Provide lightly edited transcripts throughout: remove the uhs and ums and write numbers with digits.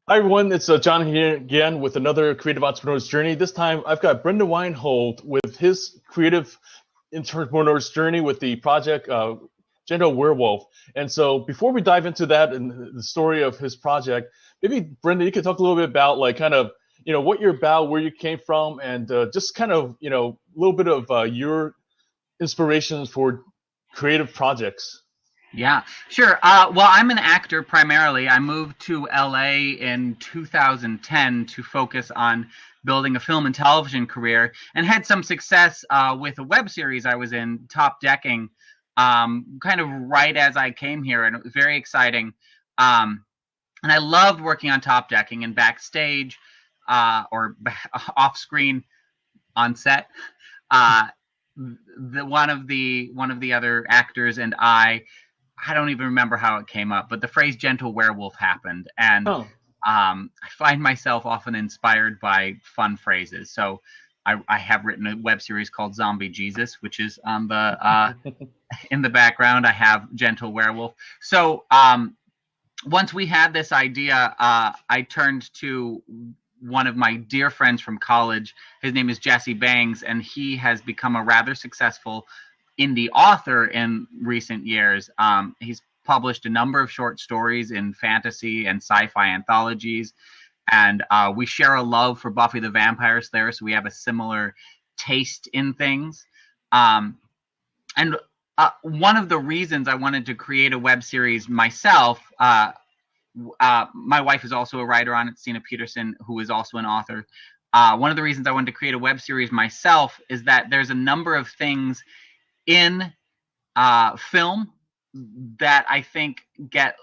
Hi everyone, it's John here again with another Creative Entrepreneur's Journey. This time I've got Brendan Weinhold with his Creative Entrepreneur's Journey with the project Werewolf. And so before we dive into that and the story of his project, maybe Brendan, you could talk a little bit about like kind of, what you're about, where you came from, and just kind of, a little bit of your inspirations for creative projects. Yeah, sure. Well, I'm an actor primarily. I moved to LA in 2010 to focus on building a film and television career, and had some success with a web series I was in, Top Decking, kind of right as I came here, and it was very exciting. And I loved working on Top Decking and backstage, or off screen on set. One of the other actors and I don't even remember how it came up, but the phrase gentle werewolf happened. And Oh. I find myself often inspired by fun phrases. So I have written a web series called Zombie Jesus, which is on the in the background. I have gentle werewolf. So once we had this idea, I turned to one of my dear friends from college. His name is Jesse Bangs, and he has become a rather successful indie author in recent years. He's published a number of short stories in fantasy and sci-fi anthologies, and we share a love for Buffy the Vampire Slayer, so we have a similar taste in things. And one of the reasons I wanted to create a web series myself, my wife is also a writer on it, Stina Peterson, who is also an author. One of the reasons I wanted to create a web series myself is that there's a number of things in film that I think get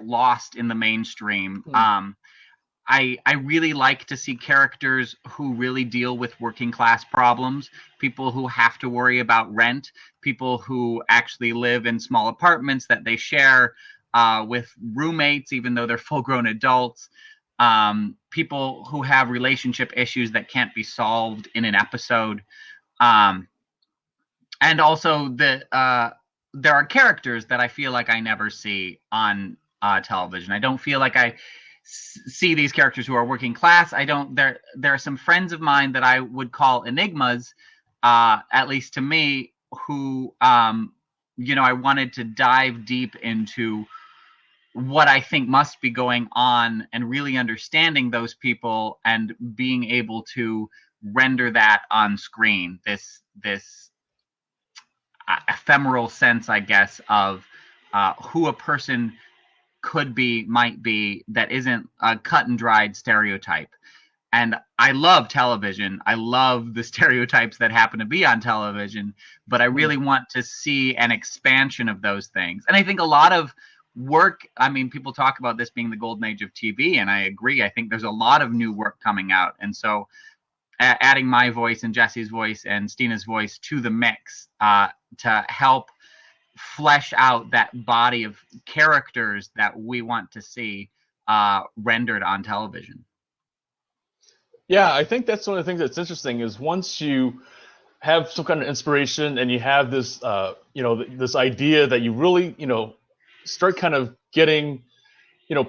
lost in the mainstream. I really like to see characters who really deal with working class problems, people who have to worry about rent, people who actually live in small apartments that they share with roommates, even though they're full-grown adults, people who have relationship issues that can't be solved in an episode. And also there are characters that I feel like I never see on television. I don't feel like I see these characters who are working class. There are some friends of mine that I would call enigmas, at least to me, who I wanted to dive deep into what I think must be going on and really understanding those people and being able to render that on screen. This ephemeral sense, I guess, of who a person might be, that isn't a cut and dried stereotype. And I love television. I love the stereotypes that happen to be on television, but I really want to see an expansion of those things. And I think a lot of work, people talk about this being the golden age of TV, and I agree. I think there's a lot of new work coming out. And so adding my voice and Jesse's voice and Stina's voice to the mix to help flesh out that body of characters that we want to see rendered on television. Yeah, I think that's one of the things that's interesting is once you have some kind of inspiration and you have this, this idea that you really, start kind of getting,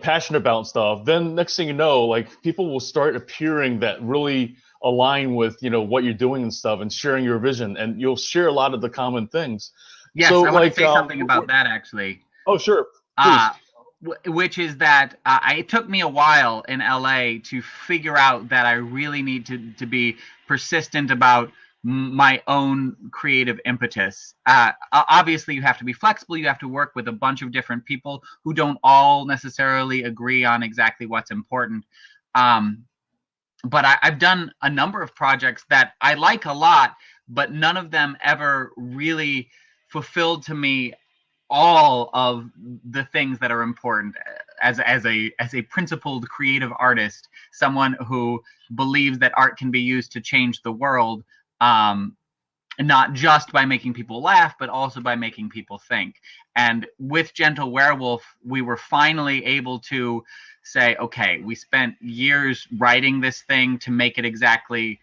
passionate about stuff, then next thing you know, like people will start appearing that really align with, what you're doing and stuff and sharing your vision, and you'll share a lot of the common things. Yes, so, I want to say something about that, actually. Oh, sure. Which is that it took me a while in LA to figure out that I really need to be persistent about my own creative impetus. Obviously, you have to be flexible. You have to work with a bunch of different people who don't all necessarily agree on exactly what's important. But I've done a number of projects that I like a lot, but none of them ever really fulfilled to me all of the things that are important as a principled creative artist, someone who believes that art can be used to change the world, not just by making people laugh, but also by making people think. And with Gentle Werewolf, we were finally able to say, okay, we spent years writing this thing to make it exactly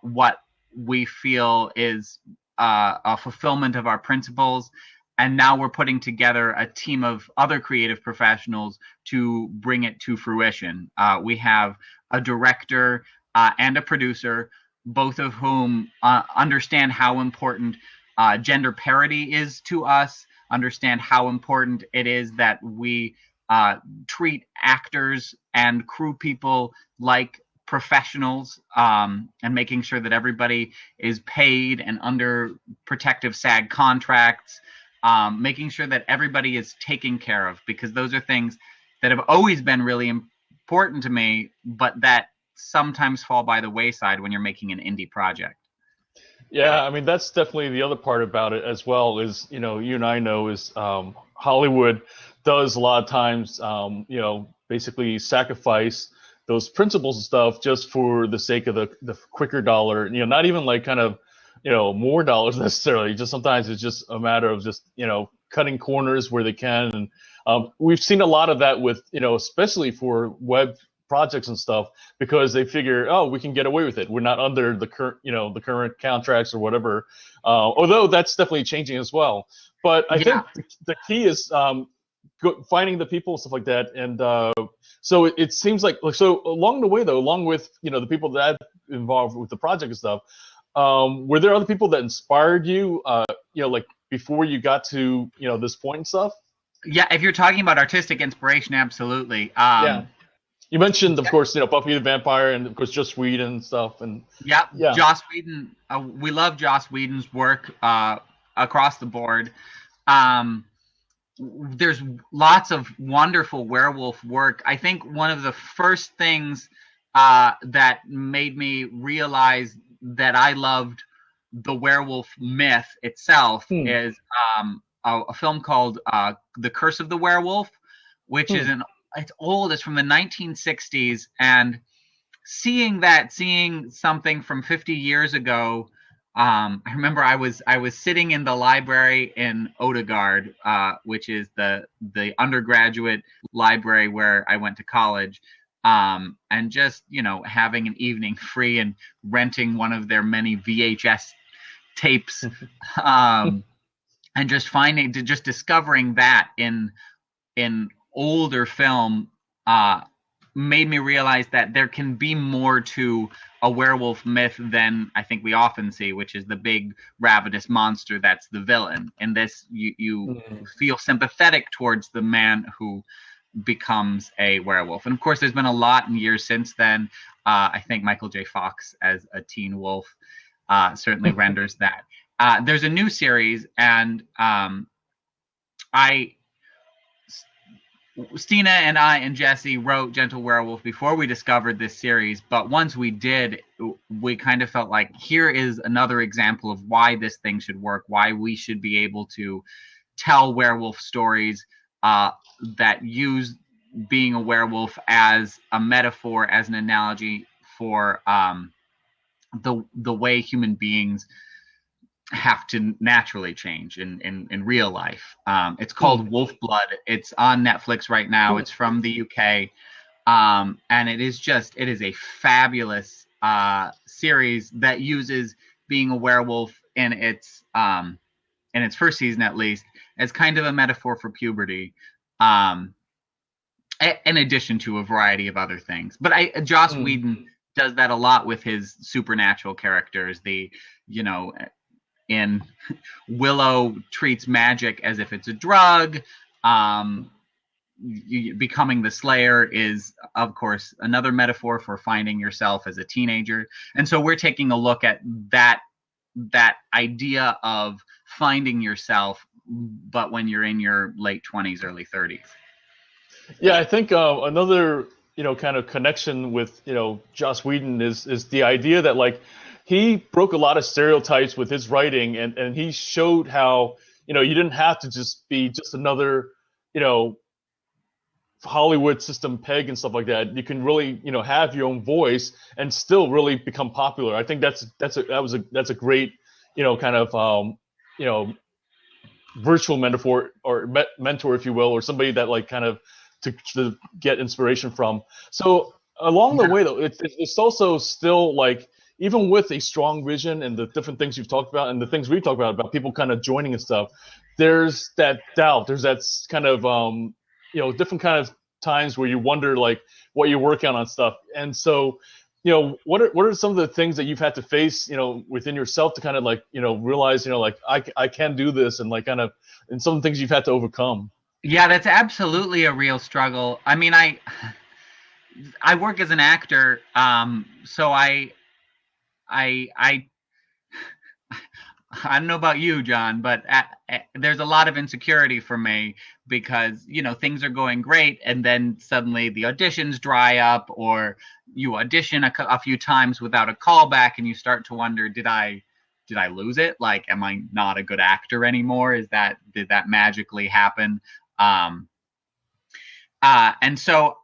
what we feel is a fulfillment of our principles. and now we're putting together a team of other creative professionals to bring it to fruition. We have a director and a producer, both of whom understand how important gender parity is to us, understand how important it is that we treat actors and crew people like professionals, and making sure that everybody is paid and under protective SAG contracts, making sure that everybody is taken care of, because those are things that have always been really important to me, but that sometimes fall by the wayside when you're making an indie project. Yeah, I mean that's definitely the other part about it as well. Is you and I know is Hollywood does a lot of times basically sacrifice those principles and stuff just for the sake of the quicker dollar. Not even like kind of more dollars necessarily. Just sometimes it's just a matter of just cutting corners where they can. And we've seen a lot of that with especially for web projects and stuff, because they figure, oh, we can get away with it. We're not under the current contracts or whatever. Although that's definitely changing as well. But I think the key is finding the people and stuff like that. And so it seems like so along the way though, along with the people that involved with the project and stuff, were there other people that inspired you? Like before you got to this point and stuff. Yeah, if you're talking about artistic inspiration, absolutely. Yeah. You mentioned, of course, Buffy the Vampire, and of course, Joss Whedon and stuff, and yeah, Joss Whedon. We love Joss Whedon's work across the board. There's lots of wonderful werewolf work. I think one of the first things that made me realize that I loved the werewolf myth itself is a film called The Curse of the Werewolf, which is it's old. It's from the 1960s, and seeing something from 50 years ago. I remember I was sitting in the library in Odegaard, which is the undergraduate library where I went to college, and just having an evening free and renting one of their many VHS tapes, and just discovering that in older film made me realize that there can be more to a werewolf myth than I think we often see, which is the big ravenous monster that's the villain. In this, you feel sympathetic towards the man who becomes a werewolf. And of course, there's been a lot in years since then. I think Michael J. Fox as a teen wolf certainly renders that. There's a new series, and Stina and I and Jesse wrote Gentle Werewolf before we discovered this series, but once we did, we kind of felt like here is another example of why this thing should work, why we should be able to tell werewolf stories that use being a werewolf as a metaphor, as an analogy for the way human beings have to naturally change in real life. It's called Wolf Blood. It's on Netflix right now. It's from the UK, and it is a fabulous series that uses being a werewolf in its first season, at least, as kind of a metaphor for puberty, in addition to a variety of other things. But Joss Whedon does that a lot with his supernatural characters. In Willow treats magic as if it's a drug. Becoming the Slayer is, of course, another metaphor for finding yourself as a teenager. And so we're taking a look at that idea of finding yourself, but when you're in your late 20s, early 30s. Yeah, I think another kind of connection with Joss Whedon is the idea that like he broke a lot of stereotypes with his writing, and he showed how you didn't have to just be just another Hollywood system peg and stuff like that. You can really have your own voice and still really become popular. I think that's a great kind of virtual metaphor or mentor, if you will, or somebody that like kind of to get inspiration from. So along the way though, it's also still like even with a strong vision and the different things you've talked about and the things we've talked about people kind of joining and stuff, there's that doubt. There's that kind of different kind of times where you wonder like what you're working on stuff. And so, what are some of the things that you've had to face, within yourself to kind of like, realize, like I can do this, and like kind of, and some of the things you've had to overcome. Yeah, that's absolutely a real struggle. I mean, I work as an actor, so I I don't know about you, John, but there's a lot of insecurity for me because, things are going great and then suddenly the auditions dry up, or you audition a few times without a callback and you start to wonder, did I lose it? Like, am I not a good actor anymore? Did that magically happen? And so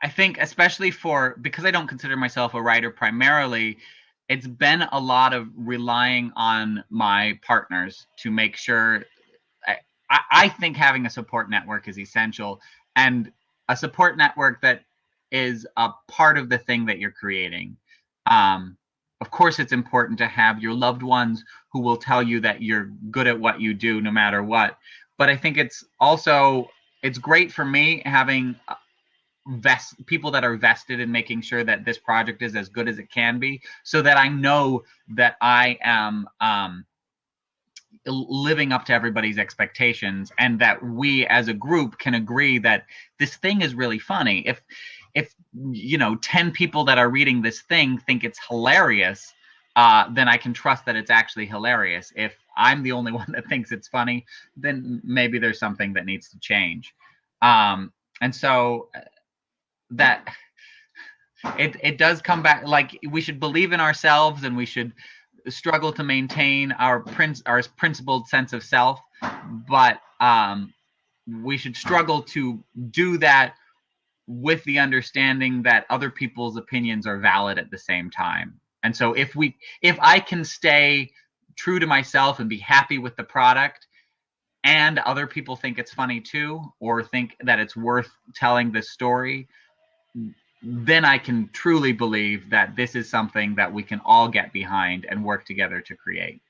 I think, especially because I don't consider myself a writer primarily, it's been a lot of relying on my partners to make sure. I think having a support network is essential, and a support network that is a part of the thing that you're creating. Of course, it's important to have your loved ones who will tell you that you're good at what you do no matter what. But I think it's great for me having people that are vested in making sure that this project is as good as it can be, so that I know that I am living up to everybody's expectations, and that we as a group can agree that this thing is really funny. If 10 people that are reading this thing think it's hilarious, then I can trust that it's actually hilarious. If I'm the only one that thinks it's funny, then maybe there's something that needs to change. And so that it does come back, like, we should believe in ourselves and we should struggle to maintain our principled sense of self, but we should struggle to do that with the understanding that other people's opinions are valid at the same time. And so if I can stay true to myself and be happy with the product, and other people think it's funny too, or think that it's worth telling this story, then I can truly believe that this is something that we can all get behind and work together to create.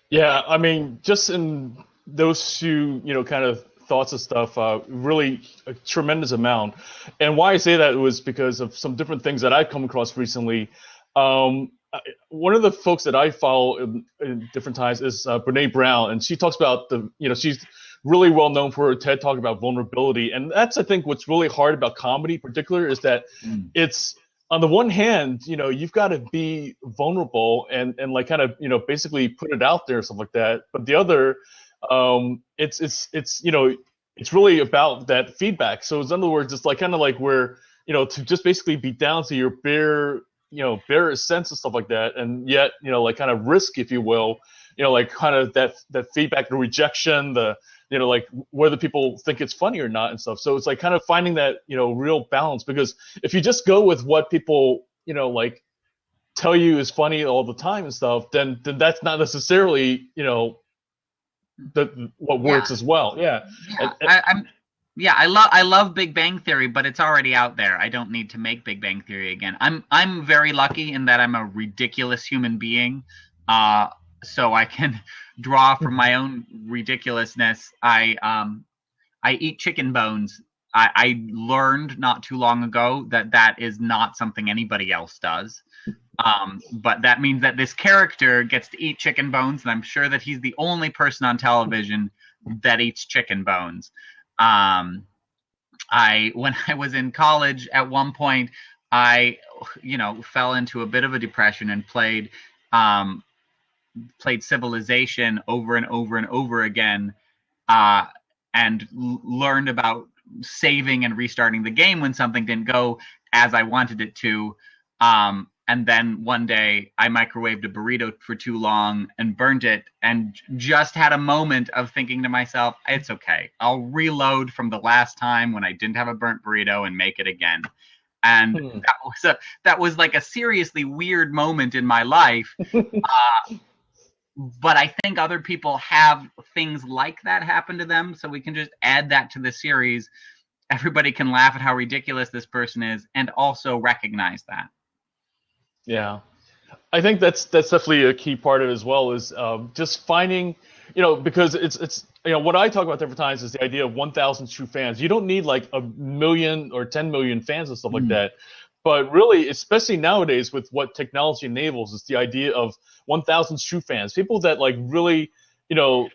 Yeah, I mean, just in those few, kind of thoughts and stuff, really a tremendous amount. And why I say that was because of some different things that I've come across recently. One of the folks that I follow in different times is Brene Brown, and she talks about she's really well known for her TED Talk about vulnerability. And that's, I think, what's really hard about comedy in particular, is that it's, on the one hand, you've got to be vulnerable and like kind of, basically put it out there, stuff like that. But the other, it's really about that feedback. So in other words, it's like kind of like where, to just basically be down to your bare sense and stuff like that, and yet, like kind of risk, if you will, like kind of that feedback, the rejection, the, like whether people think it's funny or not and stuff. So it's like kind of finding that, real balance, because if you just go with what people, like tell you is funny all the time and stuff, then that's not necessarily, what works as well. Yeah. I love Big Bang Theory, but it's already out there. I don't need to make Big Bang Theory again. I'm very lucky in that I'm a ridiculous human being. So I can draw from my own ridiculousness. I eat chicken bones. I learned not too long ago that is not something anybody else does. But that means that this character gets to eat chicken bones, and I'm sure that he's the only person on television that eats chicken bones. When I was in college, at one point, I fell into a bit of a depression and played Civilization over and over and over again, and learned about saving and restarting the game when something didn't go as I wanted it to. And then one day I microwaved a burrito for too long and burnt it, and just had a moment of thinking to myself, it's okay. I'll reload from the last time when I didn't have a burnt burrito and make it again. And that was like a seriously weird moment in my life. But I think other people have things like that happen to them, so we can just add that to the series. Everybody can laugh at how ridiculous this person is, and also recognize that. Yeah. I think that's definitely a key part of it as well, is just finding, because it's what I talk about different times is the idea of 1,000 true fans. You don't need like a million or 10 million fans and stuff like Mm. that, but really, especially nowadays with what technology enables, is the idea of 1,000 true fans, people that like really,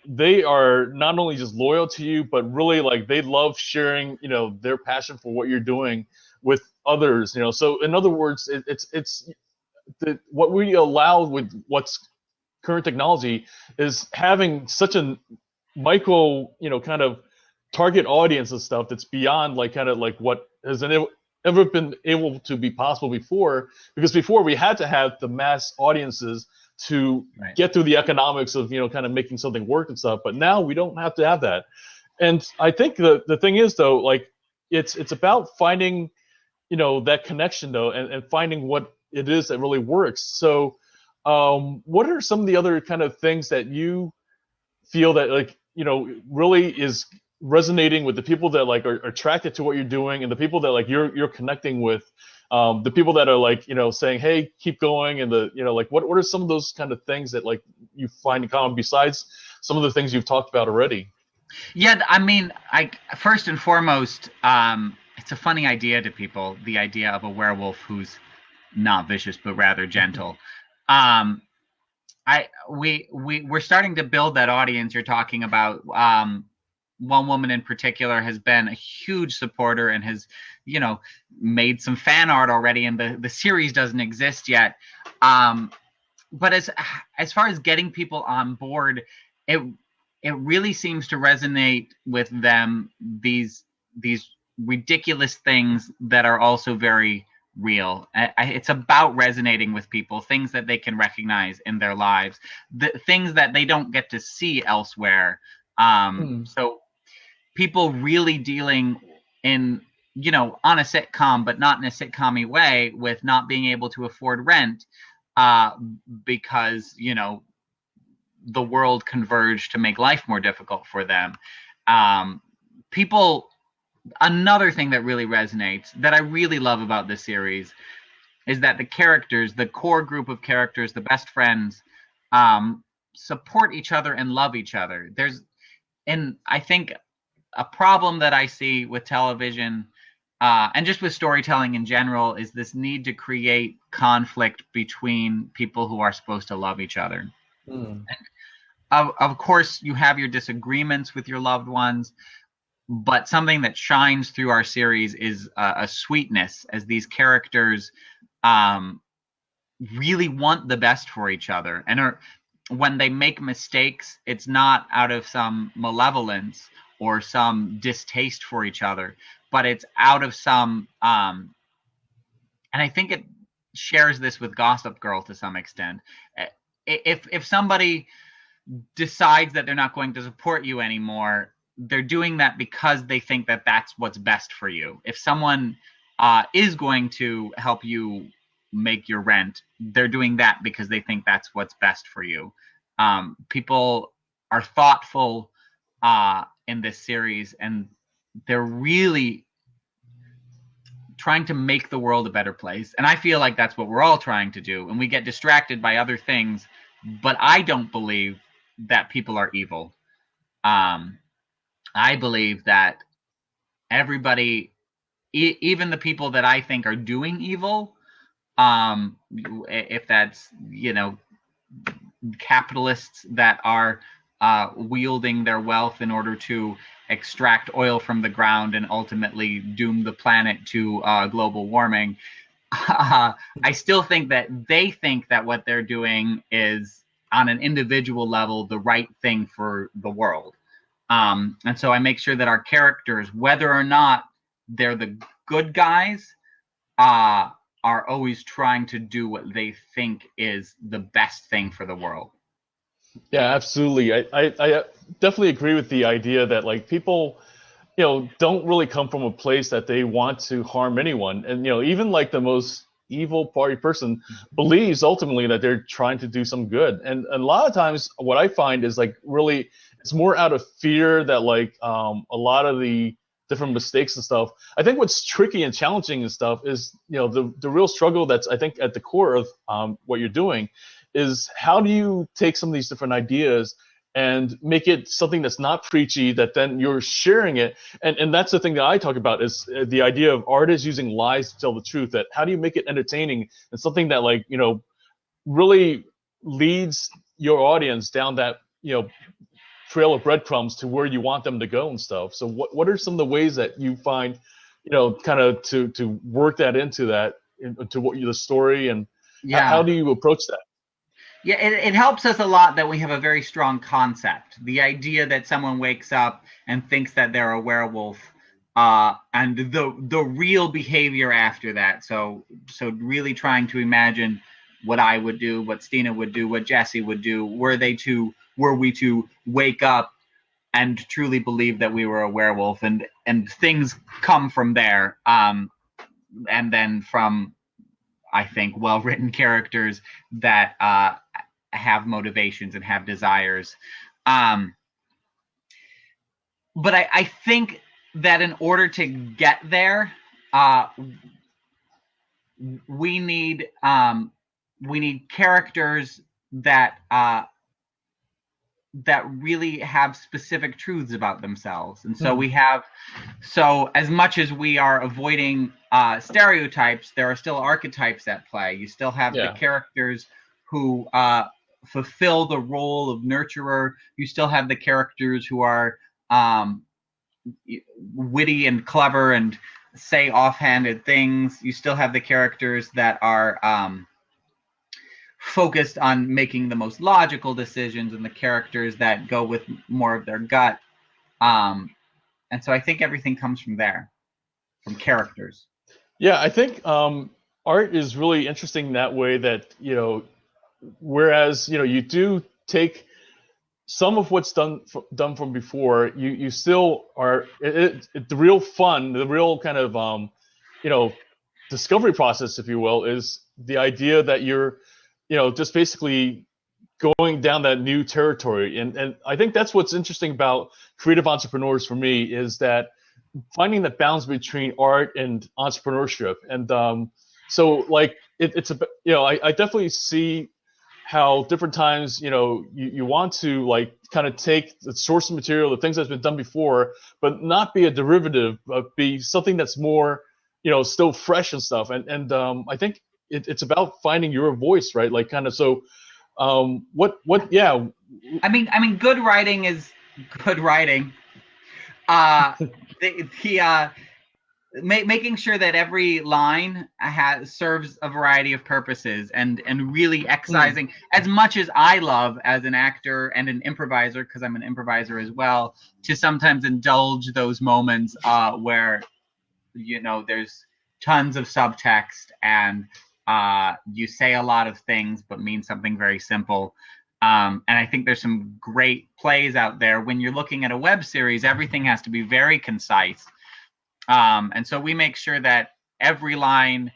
they are not only just loyal to you, but really like they love sharing, their passion for what you're doing with others. So in other words, it's what we allow with what's current technology is having such a micro, kind of target audience and stuff that's beyond like kind of like what has ever been able to be possible before. Because before we had to have the mass audiences to Right. get through the economics of kind of making something work and stuff. But now we don't have to have that. And I think the thing is though, like it's about finding that connection though, and finding what it is that really works. So what are some of the other kind of things that you feel that like really is resonating with the people that like are attracted to what you're doing, and the people that like you're connecting with, the people that are like saying, hey, keep going, and the like what are some of those kind of things that like you find in common besides some of the things you've talked about already? Yeah, I mean, first and foremost, it's a funny idea to people, the idea of a werewolf who's not vicious but rather gentle. Um, we're starting to build that audience you're talking about. One woman in particular has been a huge supporter and has, made some fan art already, and the series doesn't exist yet. But as far as getting people on board, it really seems to resonate with them, these ridiculous things that are also very real. It's about resonating with people, things that they can recognize in their lives, the things that they don't get to see elsewhere. So people really dealing in, on a sitcom, but not in a sitcom-y way, with not being able to afford rent because, the world converged to make life more difficult for them. Another thing that really resonates, that I really love about this series, is that the characters, the core group of characters, the best friends, support each other and love each other. And I think a problem that I see with television, and just with storytelling in general, is this need to create conflict between people who are supposed to love each other. Of course, you have your disagreements with your loved ones, but something that shines through our series is a sweetness, as these characters really want the best for each other. And when they make mistakes, it's not out of some malevolence or some distaste for each other, but it's out of some, and I think it shares this with Gossip Girl to some extent. If somebody decides that they're not going to support you anymore, they're doing that because they think that that's what's best for you. If someone is going to help you make your rent, they're doing that because they think that's what's best for you. People are thoughtful in this series, and they're really trying to make the world a better place. And I feel like that's what we're all trying to do. And we get distracted by other things, but I don't believe that people are evil. I believe that everybody, even the people that I think are doing evil, if that's, capitalists that are wielding their wealth in order to extract oil from the ground and ultimately doom the planet to global warming, I still think that they think that what they're doing is, on an individual level, the right thing for the world. And so I make sure that our characters, whether or not they're the good guys, are always trying to do what they think is the best thing for the world. Yeah, absolutely. I definitely agree with the idea that like people, don't really come from a place that they want to harm anyone. And, even like the most evil party person believes ultimately that they're trying to do some good. And a lot of times what I find is like really, it's more out of fear that like a lot of the different mistakes and stuff. I think what's tricky and challenging and stuff is, the real struggle that's, I think, at the core of what you're doing is how do you take some of these different ideas and make it something that's not preachy, that then you're sharing it. And that's the thing that I talk about is the idea of artists using lies to tell the truth, that how do you make it entertaining and something that, like, really leads your audience down that, trail of breadcrumbs to where you want them to go and stuff. So what are some of the ways that you find, kind of to work that into what the story, and how do you approach that? Yeah, it helps us a lot that we have a very strong concept. The idea that someone wakes up and thinks that they're a werewolf, and the real behavior after that. So really trying to imagine what I would do, what Stina would do, what Jesse would do, were we to wake up and truly believe that we were a werewolf, and things come from there, and then from, I think, well-written characters that have motivations and have desires. But I think that in order to get there, we need characters that really have specific truths about themselves. And so as much as we are avoiding stereotypes, there are still archetypes at play. You still have the characters who fulfill the role of nurturer. You still have the characters who are witty and clever and say offhanded things. You still have the characters that are focused on making the most logical decisions, and the characters that go with more of their gut. And so I think everything comes from there, from characters. Yeah, I think art is really interesting that way, that, whereas, you do take some of what's done from before, you still are, the real fun, the real kind of, discovery process, if you will, is the idea that you're, just basically going down that new territory. And I think that's what's interesting about creative entrepreneurs for me, is that finding that balance between art and entrepreneurship. And so, like, it's a, I definitely see how different times, you want to, like, kind of take the source material, the things that's been done before, but not be a derivative, but be something that's more, still fresh and stuff. And I think it's about finding your voice, right? Like, kind of, so yeah. I mean, good writing is good writing. Making sure that every line serves a variety of purposes, and really excising, as much as I love as an actor and an improviser, because I'm an improviser as well, to sometimes indulge those moments where, there's tons of subtext, and you say a lot of things but mean something very simple. And I think there's some great plays out there. When you're looking at a web series, everything has to be very concise. And so we make sure that every line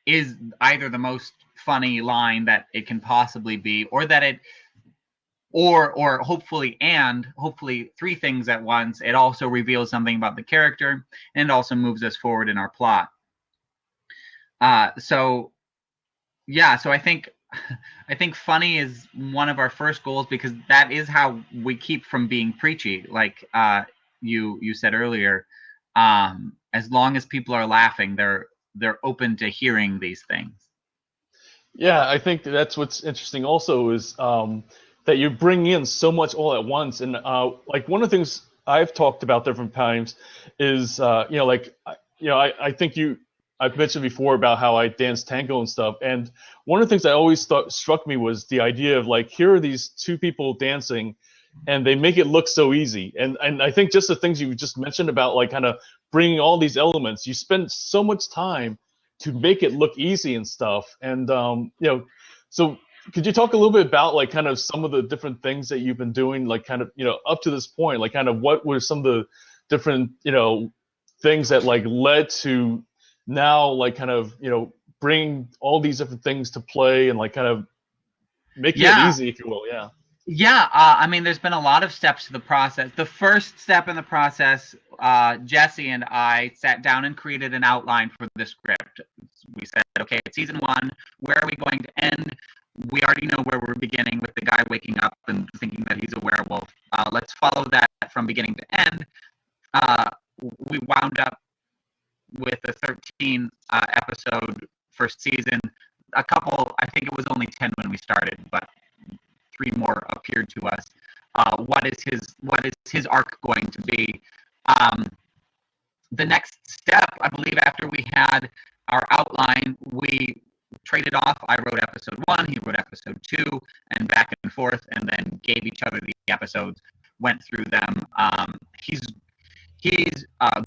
is either the most funny line that it can possibly be, or that it, or hopefully three things at once. It also reveals something about the character, and it also moves us forward in our plot. So I think funny is one of our first goals, because that is how we keep from being preachy. Like you said earlier, as long as people are laughing, they're open to hearing these things. Yeah, I think that's what's interesting also, is that you bring in so much all at once. And like, one of the things I've talked about different times is, I think I've mentioned before about how I dance tango and stuff. And one of the things I always thought struck me was the idea of, like, here are these two people dancing, and they make it look so easy. And I think just the things you just mentioned about, like, kind of bringing all these elements, you spend so much time to make it look easy and stuff. And, so could you talk a little bit about, like, kind of some of the different things that you've been doing, like, kind of, up to this point, like, kind of what were some of the different, things that, like, led to now, like, kind of, bring all these different things to play, and, like, kind of making it easy, if you will. Yeah. Yeah, I mean, there's been a lot of steps to the process. The first step in the process, Jesse and I sat down and created an outline for the script. We said, okay, it's season 1. Where are we going to end? We already know where we're beginning with the guy waking up and thinking that he's a werewolf. Let's follow that from beginning to end. We wound up with a 13 episode first season. I think it was only 10 when we started, but 3 more appeared to us. What is his arc going to be? The next step, I believe, after we had our outline, we traded off. I wrote episode 1, he wrote episode 2, and back and forth, and then gave each other the episodes, went through them. He's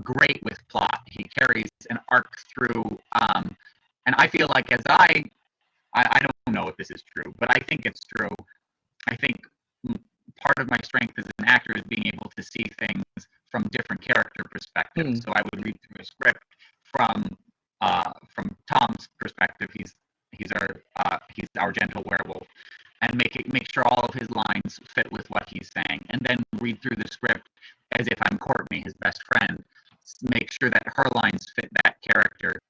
great with plot. He carries an arc through, and I feel like I don't know if this is true, but I think it's true. I think part of my strength as an actor is being able to see things from different character perspectives. So I would read through a script from Tom's perspective. He's our gentle werewolf, and make sure all of his lines fit with what he's saying, and then read through the script as if I'm Courtney, his best friend. Make sure that her lines fit that character.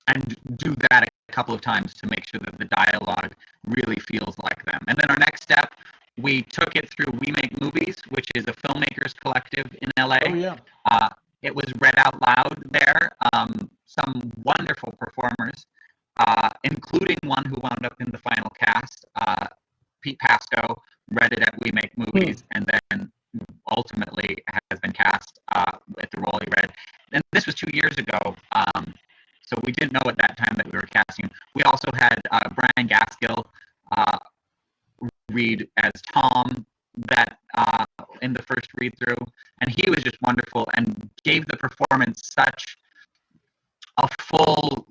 And do that a couple of times to make sure that the dialogue really feels like them. And then our next step, we took it through We Make Movies, which is a filmmakers collective in LA. Oh, yeah. It was read out loud there. Some wonderful performers, including one who wound up in the final cast. Pete Pasco read it at We Make Movies, and then ultimately has been cast at the role he read. And this was 2 years ago. So we didn't know at that time that we were casting. We also had Brian Gaskill read as Tom in the first read through, and he was just wonderful and gave the performance such a full,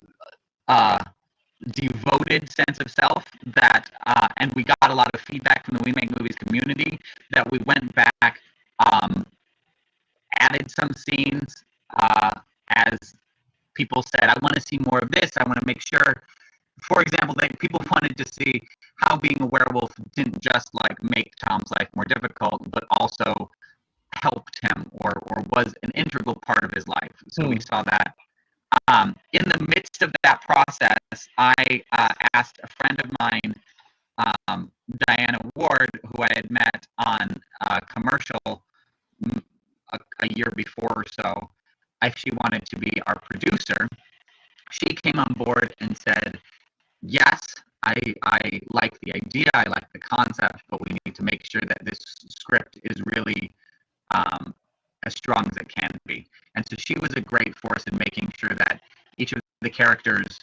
devoted sense of self that, and we got a lot of feedback from the We Make Movies community that we went back, added some scenes as people said, I want to see more of this. I want to make sure, for example, that people wanted to see how being a werewolf didn't just like make Tom's life more difficult, but also helped him or was an integral part of his life. So we saw that. In the midst of that process, I asked a friend of mine, Diana Ward, who I had met on a commercial a year before or so, if she wanted to be our producer. She came on board and said, yes, I like the idea, I like the concept, but we need to make sure that this script is really as strong as it can be. And so she was a great force in making sure that each of the characters,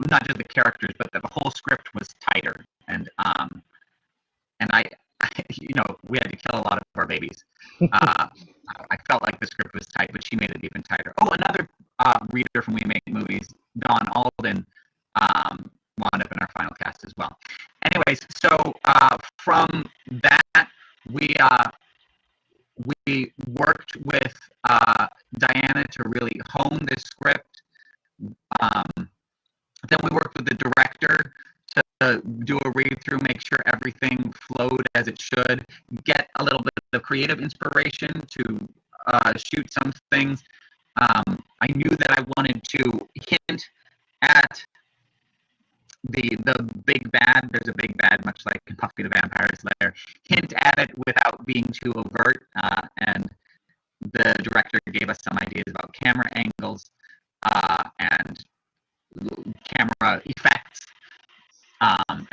not just the characters, but that the whole script was tighter. And I we had to kill a lot of our babies. I felt like the script was tight, but she made it even tighter. Oh, another reader from We Make Movies, Dawn Alden, wound up in our final cast as well. Anyways, so from that, we worked with Diana to really hone this script. Then we worked with the director to do a read-through, make sure everything flowed as it should, get a little bit of creative inspiration to shoot some things. I knew that I wanted to hint at the big bad. There's a big bad, much like in Buffy the Vampire Slayer. Hint at it without being too overt, and the director gave us some ideas about camera angles and camera effects.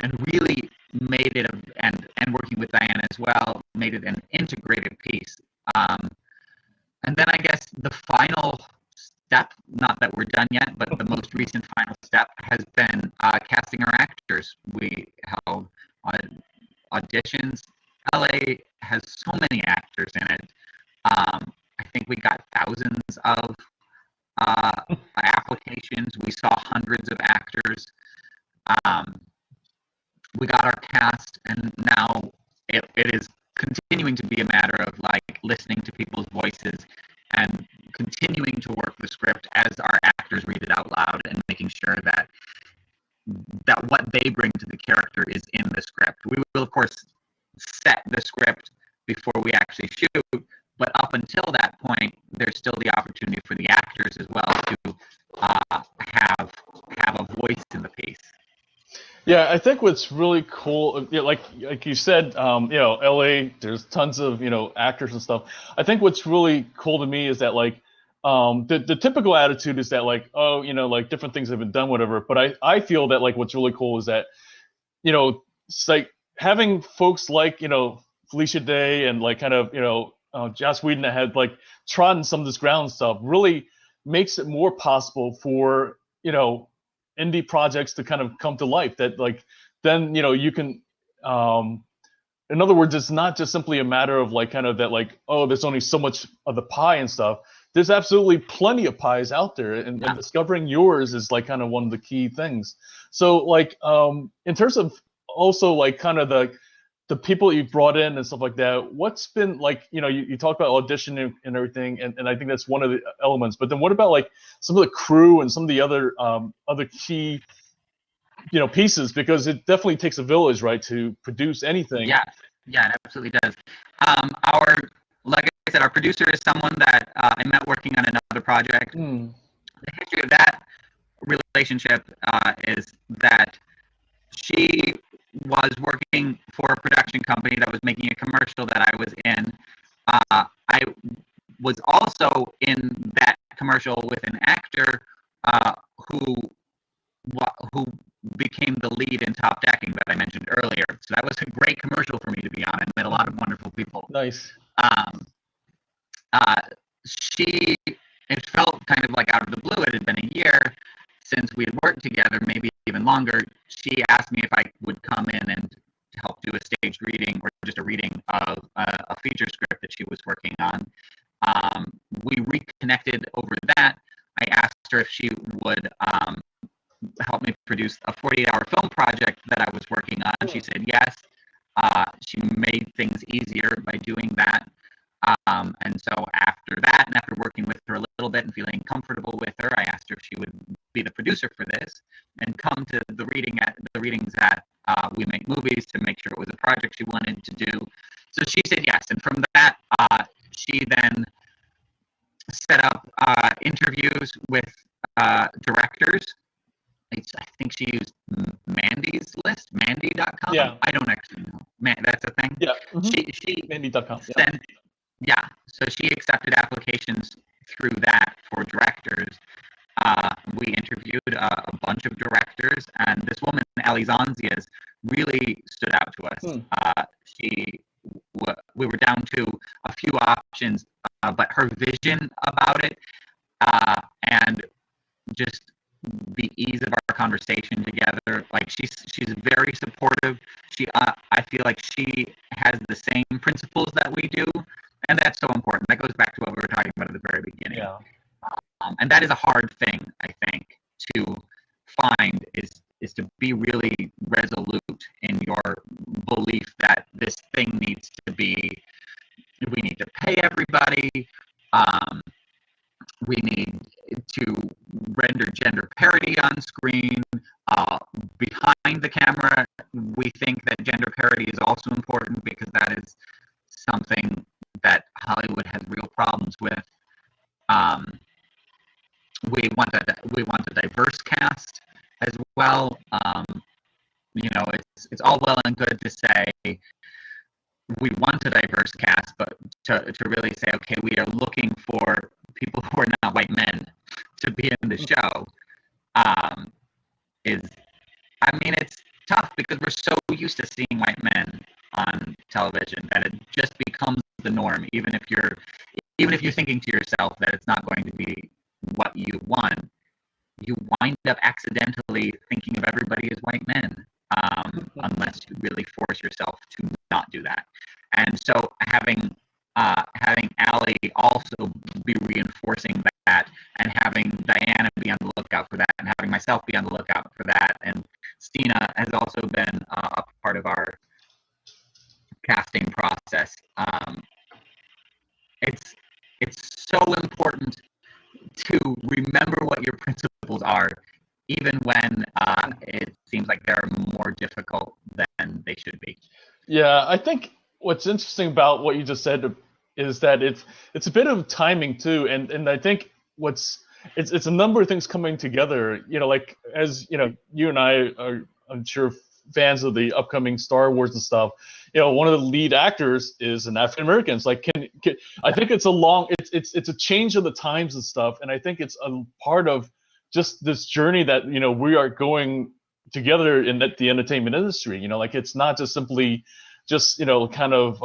And really made it, and working with Diana as well, made it an integrated piece. And then I guess the final step, not that we're done yet, but the most recent final step has been casting our actors. We held auditions. LA has so many actors in it. I think we got thousands of applications. We saw hundreds of actors. We got our cast, and now it is continuing to be a matter of like listening to people's voices and continuing to work the script as our actors read it out loud and making sure that what they bring to the character is in the script. course, set the script before we actually shoot. But up until that point, there's still the opportunity for the actors as well to have a voice in the piece. Yeah, I think what's really cool, like you said, LA, there's tons of actors and stuff. I think what's really cool to me is that like the typical attitude is that like, oh, like different things have been done, whatever. But I feel that like what's really cool is that it's like having folks like Felicia Day and like kind of Joss Whedon that had like trodden some of this ground stuff really makes it more possible for indie projects to kind of come to life. That like then you can in other words, it's not just simply a matter of like kind of that like, oh, there's only so much of the pie and stuff. There's absolutely plenty of pies out there, and discovering yours is like kind of one of the key things. So like in terms of also like kind of the people you brought in and stuff like that, what's been like, you talked about auditioning and everything, and I think that's one of the elements. But then what about like some of the crew and some of the other key pieces, because it definitely takes a village, right, to produce anything. Yeah, it absolutely does. Like I said, our producer is someone that I met working on another project. The history of that relationship is that she was working for a production company that was making a commercial that I was in. I was also in that commercial with an actor who became the lead in Top Decking that I mentioned earlier. So that was a great commercial for me to be on. I met a lot of wonderful people. Nice. It felt kind of like out of the blue. It had been a year since we had worked together, maybe even longer. She asked me if I would come in and help do a staged reading, or just a reading of a feature script that she was working on. We reconnected over that. I asked her if she would help me produce a 48-hour film project that I was working on. She said yes. She made things easier by doing that. And so after that, and after working with her a little bit and feeling comfortable with her, I asked her if she would be the producer for this and come to the readings at We Make Movies to make sure it was a project she wanted to do. So she said yes. And from that, she then set up interviews with directors. I think she used Mandy's list, Mandy.com. Yeah. I don't actually know. That's a thing? Yeah. Mm-hmm. She Mandy.com. Yeah. So she accepted applications through that for directors. We interviewed a bunch of directors, and this woman, Ellie Zonzias, really stood out to us. We were down to a few options, but her vision about it and just the ease of our conversation together, like she's very supportive. I feel like she has the same principles that we do, and that's so important. That goes back to what we were talking about at the very beginning. Yeah. And that is a hard thing, I think, to find, is to be really resolute in your belief that this thing needs to be, we need to pay everybody, we need to render gender parity on screen. Behind the camera, we think that gender parity is also important, because that is something that Hollywood has real problems with. We want a diverse cast as well. It's all well and good to say we want a diverse cast, but to really say, okay, we are looking for people who are not white men to be in the show, it's tough, because we're so used to seeing white men on television that it just becomes the norm. Even if you're thinking to yourself that it's not going to be what you want, you wind up accidentally thinking of everybody as white men, unless you really force yourself to not do that. And so having Allie also be reinforcing that, and having Diana be on the lookout for that, and having myself be on the lookout for that, and Stina has also been a part of our casting process. It's so important to remember what your principles are, even when it seems like they're more difficult than they should be. Yeah, I think what's interesting about what you just said is that it's a bit of timing too, and I think what's it's a number of things coming together. You know, like as you know, you and I are, I'm sure, fans of the upcoming Star Wars and stuff. You know, one of the lead actors is an African American. It's like can I think it's a long it's a change of the times and stuff, and I think it's a part of just this journey that you know we are going together in the entertainment industry. You know, like it's not just simply just you know kind of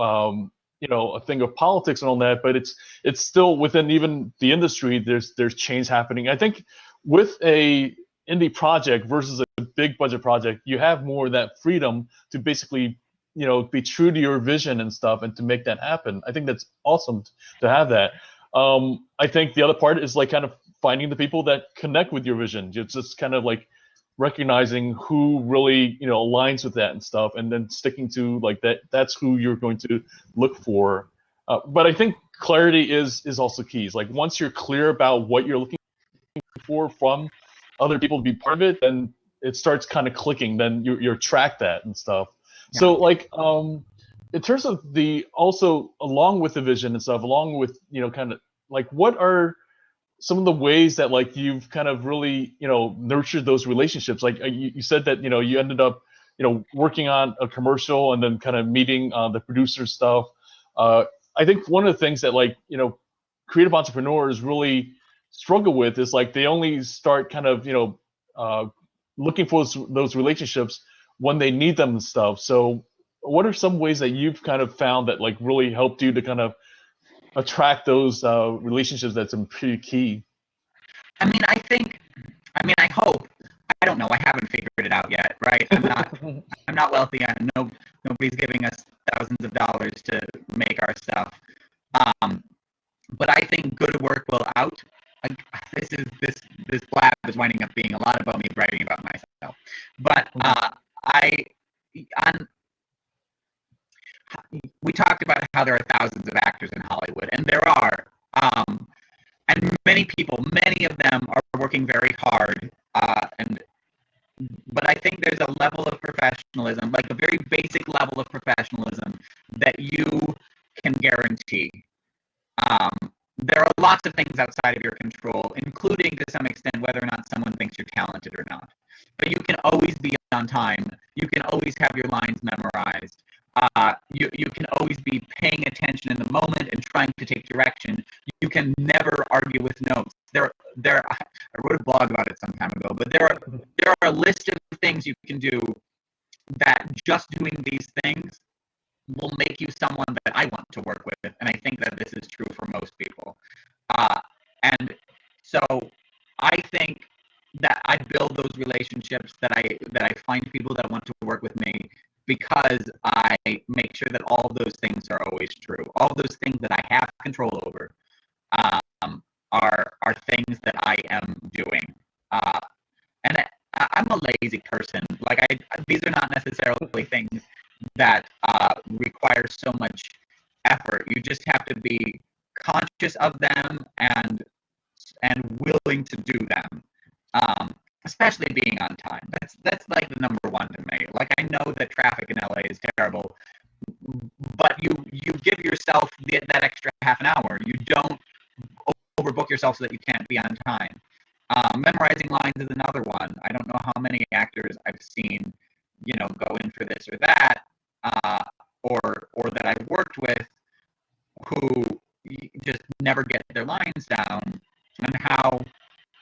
you know a thing of politics and all that, but it's still within even the industry. There's change happening. I think with a indie project versus a big budget project, you have more of that freedom to basically you know be true to your vision and stuff and to make that happen. I think that's awesome to have that. I think the other part is like kind of finding the people that connect with your vision. It's just kind of like recognizing who really you know aligns with that and stuff, and then sticking to like that. That's who you're going to look for. But I think clarity is also key. It's like once you're clear about what you're looking for from other people to be part of it, then it starts kind of clicking. Then you attract that and stuff. Yeah. So like in terms of the also along with the vision and stuff, along with you know kind of like what are some of the ways that like you've kind of really you know nurtured those relationships. Like you said that you know you ended up you know working on a commercial and then kind of meeting the producer stuff. I think one of the things that like you know creative entrepreneurs really struggle with is like they only start kind of you know looking for those relationships when they need them and stuff. So what are some ways that you've kind of found that like really helped you to kind of attract those relationships that's pretty key? I hope. I don't know. I haven't figured it out yet, right? I'm not wealthy, and nobody's giving us thousands of dollars to make our stuff. But I think good work will out. Like, this blab is winding up being a lot about me writing about myself. But we talked about how there are thousands of actors in Hollywood, and there are. And many of them are working very hard. But I think there's a level of professionalism, like a very basic level of professionalism, that you can guarantee. There are lots of things outside of your control, including to some extent whether or not someone thinks you're talented or not. But you can always be on time. You can always have your lines memorized. You can always be paying attention in the moment and trying to take direction. You can never argue with notes. I wrote a blog about it some time ago, but there are a list of things you can do that just doing these things will make you someone that I want to work with, and I think that this is true for most people. And so I think that I build those relationships, that I find people that want to work with me, because I make sure that all of those things are always true. All of those things that I have control over are things that I am doing. And I'm a lazy person. Like these are not necessarily things that require so much effort. You just have to be conscious of them and willing to do them. Especially being on time. That's like the number one to me. Like I know that traffic in LA is terrible, but you give yourself that extra half an hour. You don't overbook yourself so that you can't be on time. Memorizing lines is another one. I don't know how many actors I've seen, go in for this or that, or that I've worked with who just never get their lines down, and how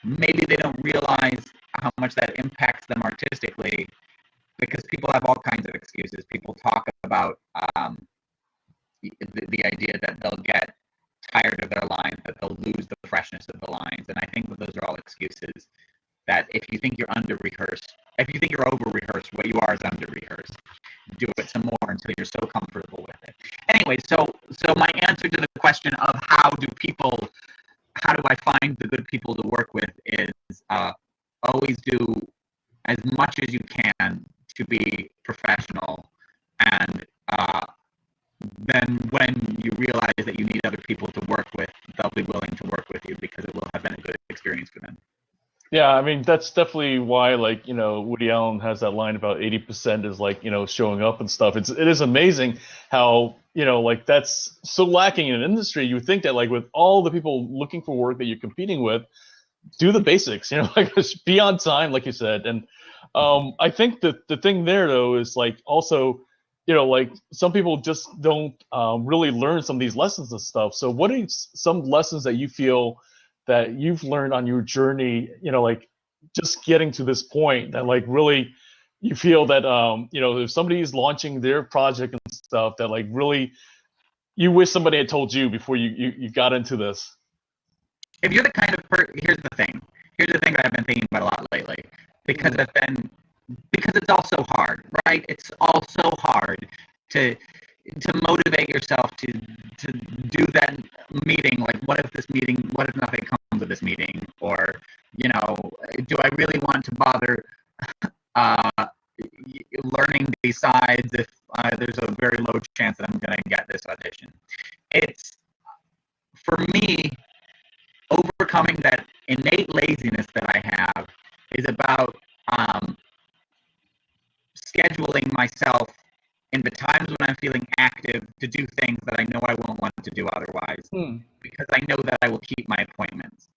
maybe they don't realize how much that impacts them artistically, because people have all kinds of excuses. People talk about the idea that they'll get tired of their lines, that they'll lose the freshness of the lines, and I think that those are all excuses. That if you think you're under-rehearsed, if you think you're over-rehearsed, what you are is under-rehearsed. Do it some more until you're so comfortable with it. Anyway, so my answer to the question of how do I find the good people to work with is always do as much as you can to be professional, and then when you realize that you need other people to work with, they'll be willing to work with you because it will have been a good experience for them. Yeah, I mean that's definitely why, like, Woody Allen has that line about 80% is like, showing up and stuff. It is amazing how, like that's so lacking in an industry. You would think that, like, with all the people looking for work that you're competing with, do the basics, like just be on time, like you said. And I think that the thing there though is like also, like some people just don't really learn some of these lessons and stuff. So what are some lessons that you feel that you've learned on your journey, like just getting to this point that like really you feel that if somebody is launching their project and stuff that like really you wish somebody had told you before you got into this? If you're the kind of here's the thing that I've been thinking about a lot lately, because it's also hard, right? It's also hard to motivate yourself to do that meeting. Like, what if nothing comes of this meeting? Or, do I really want to bother uh, learning these sides if there's a very low chance that I'm going to get this audition? It's, for me, overcoming that innate laziness that I have is about scheduling myself in the times when I'm feeling active to do things that I know I won't want to do otherwise, because I know that I will keep my appointments.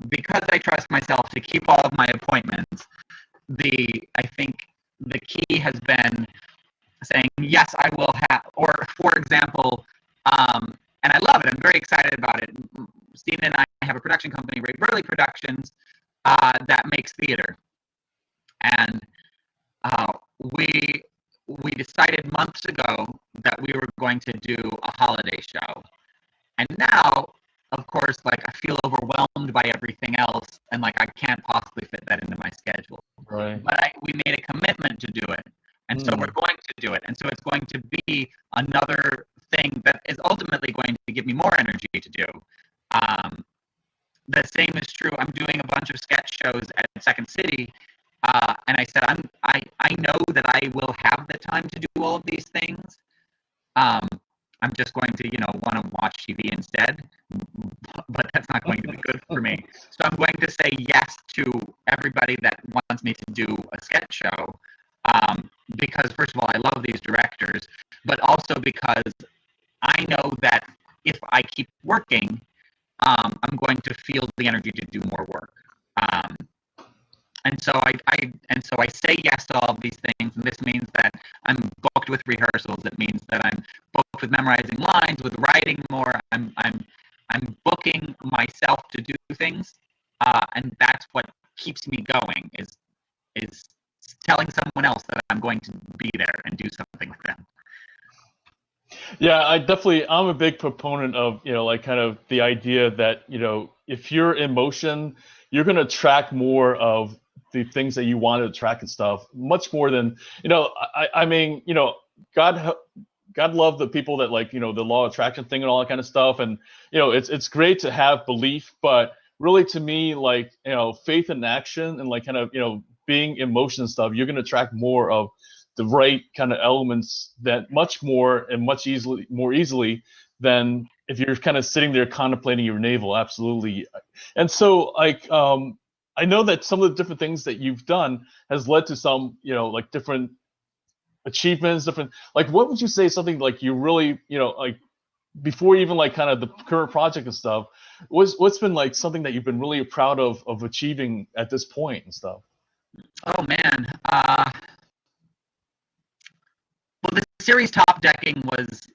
Because I trust myself to keep all of my appointments, I think the key has been saying, yes, I will have, or for example, and I love it, I'm very excited about it. Stephen and I have a production company, Ray Burley Productions, that makes theater. And we decided months ago that we were going to do a holiday show. And now, of course, like I feel overwhelmed by everything else, and like I can't possibly fit that into my schedule. Right. But we made a commitment to do it, and so we're going to do it. And so it's going to be another thing that is ultimately going to give me more energy to do. The same is true. I'm doing a bunch of sketch shows at Second City, and I said I know that I will have the time to do all of these things. I'm just going to, want to watch TV instead, but that's not going to be good for me. So I'm going to say yes to everybody that wants me to do a sketch show, because first of all, I love these directors, but also because I know that if I keep working, I'm going to feel the energy to do more work. And so I say yes to all of these things, and this means that I'm booked with rehearsals. It means that I'm booked with memorizing lines, with writing more. I'm booking myself to do things, and that's what keeps me going. Is telling someone else that I'm going to be there and do something with them. Yeah, I'm a big proponent of, like kind of the idea that, if you're in motion, you're going to track more of the things that you want to track and stuff, much more than, I mean, God, God love the people that like, the law of attraction thing and all that kind of stuff. And, it's great to have belief, but really to me, like, faith and action and like kind of, being in motion and stuff, you're going to track more of the right kind of elements that much more and more easily than if you're kind of sitting there contemplating your navel. Absolutely. And so like I know that some of the different things that you've done has led to some, like different achievements, different, like what would you say something like you really, like before even like kind of the current project and stuff, what's been like something that you've been really proud of achieving at this point and stuff? Oh man. Well, the series Top Decking was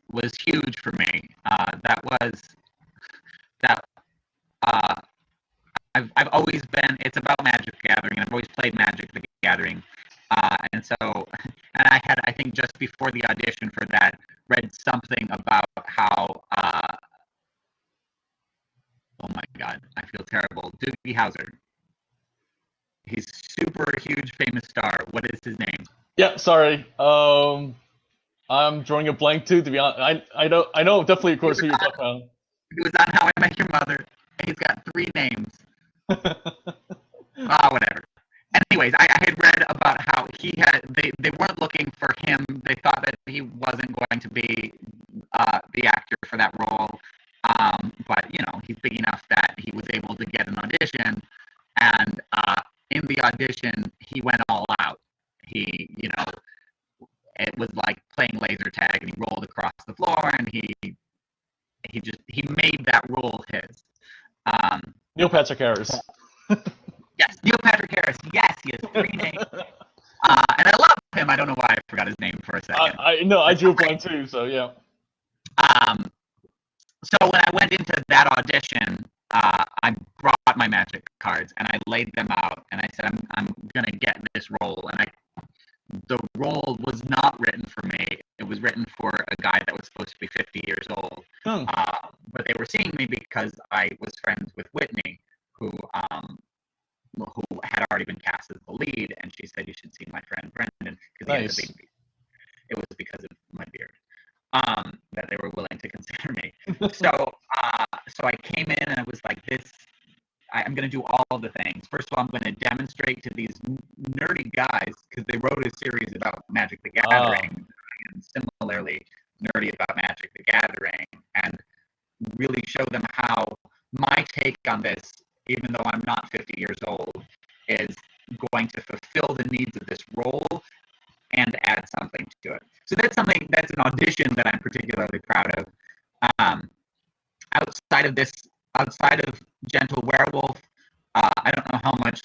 huge for me. That I've always been. It's about Magic the Gathering, and I've always played Magic the Gathering. And I think just before the audition for that, read something about how oh my god, I feel terrible. Doogie Howser. He's super huge, famous star. What is his name? Yeah, sorry. I'm drawing a blank too. To be honest, I know definitely, of course, who you're talking about. He was on How I Met Your Mother. He's got 3 names. Whatever. Anyways, I had read about how they weren't looking for him. They thought that he wasn't going to be the actor for that role. But he's big enough that he was able to get an audition. And in the audition, he went all out. He, it was like playing laser tag, and he rolled across the floor, and he made that role his. Neil Patrick Harris. Yes, Neil Patrick Harris. Yes, he has 3 names. And I love him. I don't know why I forgot his name for a second. I drew a blank too, so yeah. So when I went into that audition, I brought my magic cards and I laid them out, and I said, I'm gonna get this role. And the role was not written for me. It was written for a guy that was supposed to be 50 years old. But they were seeing me because I was friends with Whitney, who had already been cast as the lead, and she said, you should see my friend Brendan, because it was because of my beard that they were willing to consider me. So I came in and I was like, I'm going to do all of the things. First of all, I'm going to demonstrate to these nerdy guys, because they wrote a series about Magic the Gathering, and similarly nerdy about Magic the Gathering, and really show them how my take on this, even though I'm not 50 years old, is going to fulfill the needs of this role and add something to it. So that's an audition that I'm particularly proud of. Outside of Gentle Werewolf, I don't know how much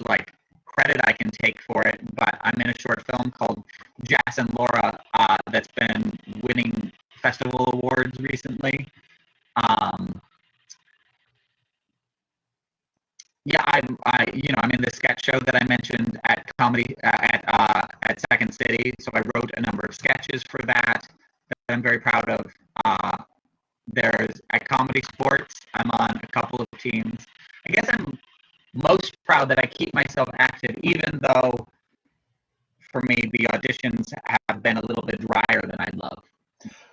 credit I can take for it, but I'm in a short film called Jess and Laura that's been winning festival awards recently. I'm in the sketch show that I mentioned at comedy at Second City. So I wrote a number of sketches for that I'm very proud of. There's at Comedy Sports, I'm on a couple of teams. I guess I'm most proud that I keep myself active, even though for me the auditions have been a little bit drier than I'd love.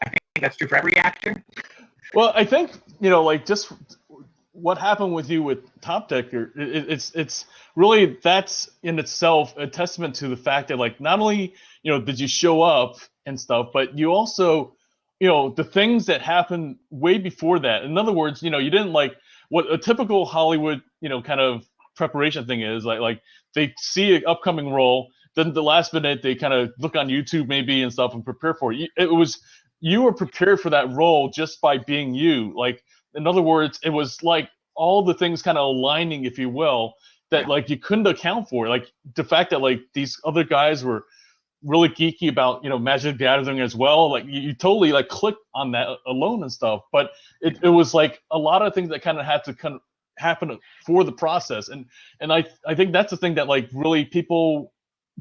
I think that's true for every actor. Well, I think just what happened with you with Top Decker, it's really, that's in itself a testament to the fact that not only did you show up and stuff, but you also the things that happened way before that. In other words, you didn't what a typical Hollywood kind of preparation thing is, like they see an upcoming role, then the last minute they kind of look on YouTube maybe and stuff and prepare for it. You were prepared for that role just by being you. In other words, it was all the things kind of aligning, if you will, that you couldn't account for. The fact that these other guys were really geeky about Magic the Gathering as well. You totally clicked on that alone and stuff. But it was a lot of things that kind of had to happen for the process. And I think that's the thing that really people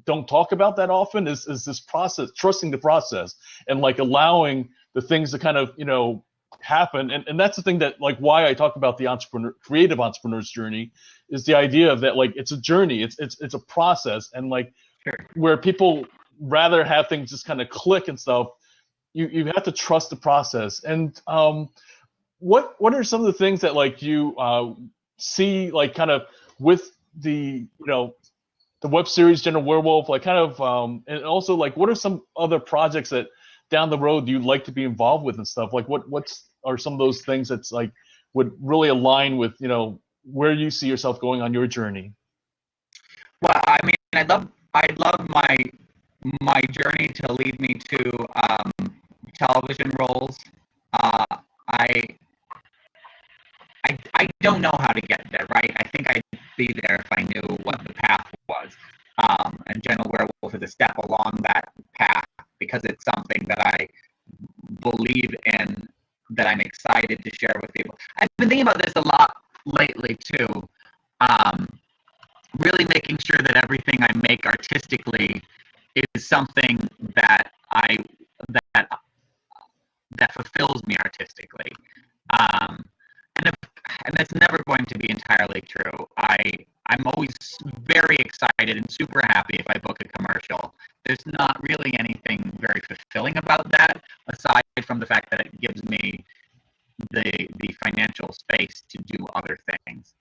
don't talk about that often is this process, trusting the process and allowing the things to kind of happen. And that's the thing that why I talk about the creative entrepreneur's journey is the idea of that it's a journey, it's a process, and Sure. where people rather have things just kind of click and stuff, you have to trust the process. And what are some of the things that you see kind of with the the web series Gentle Werewolf, and also what are some other projects that down the road you'd like to be involved with and stuff? What are some of those things that's would really align with where you see yourself going on your journey? Well, I mean, I'd love my journey to lead me to television roles. I don't know how to get there, right? I think I'd be there if I knew what the path was. And Gentle Werewolf is a step along that path because it's something that I believe in, that I'm excited to share with people. I've been thinking about this a lot lately too. Really making sure that everything I make artistically is something that fulfills me artistically. And that's never going to be entirely true. I'm always very excited and super happy if I book a commercial. There's not really anything very fulfilling about that, aside from the fact that it gives me the financial space to do other things.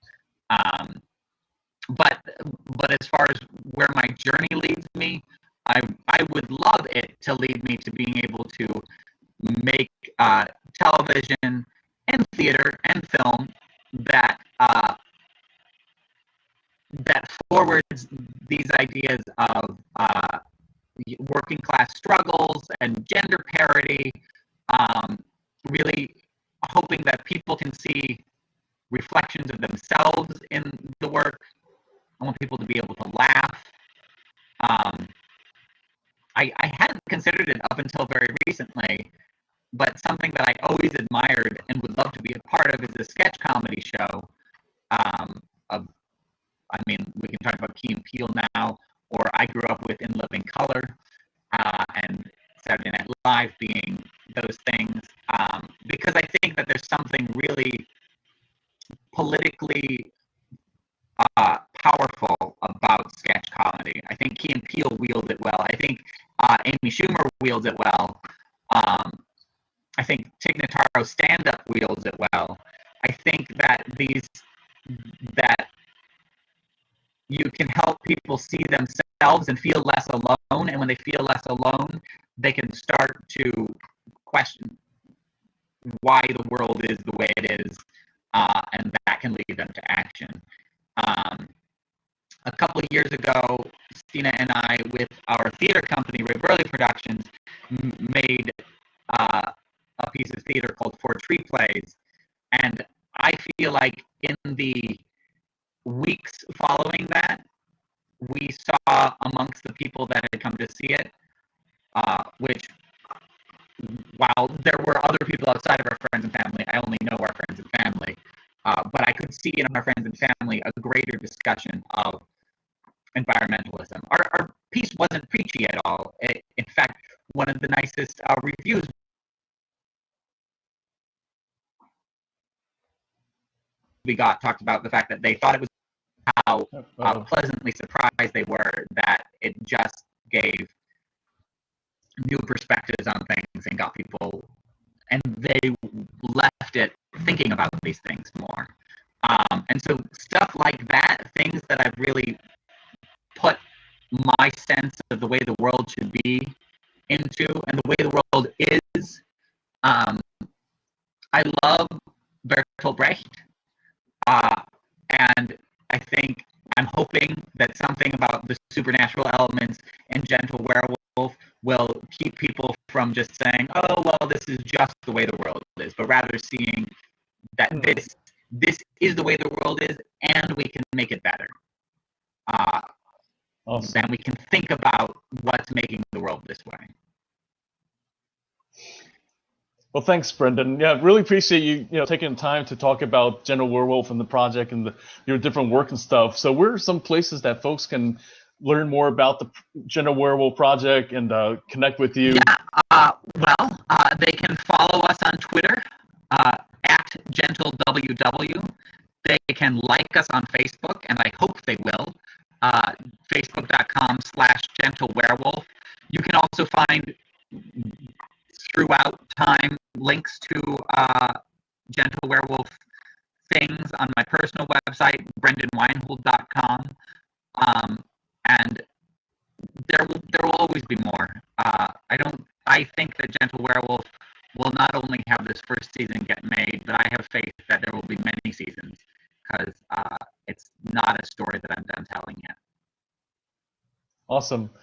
But as far as where my journey leads me, I would love it to lead me to being able to make television and theater and film that that forwards these ideas of working class struggles and gender parity, really hoping that people can see reflections of themselves in the work. I want people to be able to laugh. I hadn't considered it up until very recently, but something that I always admired and would love to be a part of is a sketch comedy show. We can talk about Key and Peele now, or I grew up with In Living Color, and Saturday Night Live being those things, because I think that there's something really politically powerful about sketch comedy. I think Key and Peele wield it well. I think Amy Schumer wields it well. I think Tig Notaro's stand-up wields it well. I think that you can help people see themselves and feel less alone, and when they feel less alone, they can start to question why the world is the way it is, and that can lead them to action. A couple of years ago, Stina and I, with our theater company, Ray Burley Productions, made a piece of theater called Four Tree Plays, and I feel like in the weeks following that, we saw amongst the people that had come to see it, which, while there were other people outside of our friends and family, I only know our friends and family, but I could see in our friends and family a greater discussion of environmentalism. Our piece wasn't preachy at all. In fact, one of the nicest reviews we got talked about the fact that they thought it was how pleasantly surprised they were that it just gave new perspectives on things and got people, and they left it thinking about these things more. And so stuff like that, things that I've really put my sense of the way the world should be into and the way the world is. I love Bertolt Brecht, and I think I'm hoping that something about the supernatural elements in Gentle Werewolf will keep people from just saying, oh, well, this is just the way the world is, but rather seeing that this is the way the world is, and we can make it better. Awesome. Then we can think about what's making the world this way. Well, thanks, Brendan. Yeah, really appreciate you taking time to talk about Gentle Werewolf and the project and your different work and stuff. So, where are some places that folks can learn more about the Gentle Werewolf project and connect with you? Yeah, they can follow us on Twitter at GentleWW. They can like us on Facebook, and I hope they will. Facebook.com/GentleWerewolf. You can also find throughout time links to Gentle Werewolf things on my personal website, brendanweinhold.com. And there will always be more. I think that Gentle Werewolf will not only have this first season get made, but I have faith that there will be many seasons, because it's not a story that I'm done telling yet. Awesome.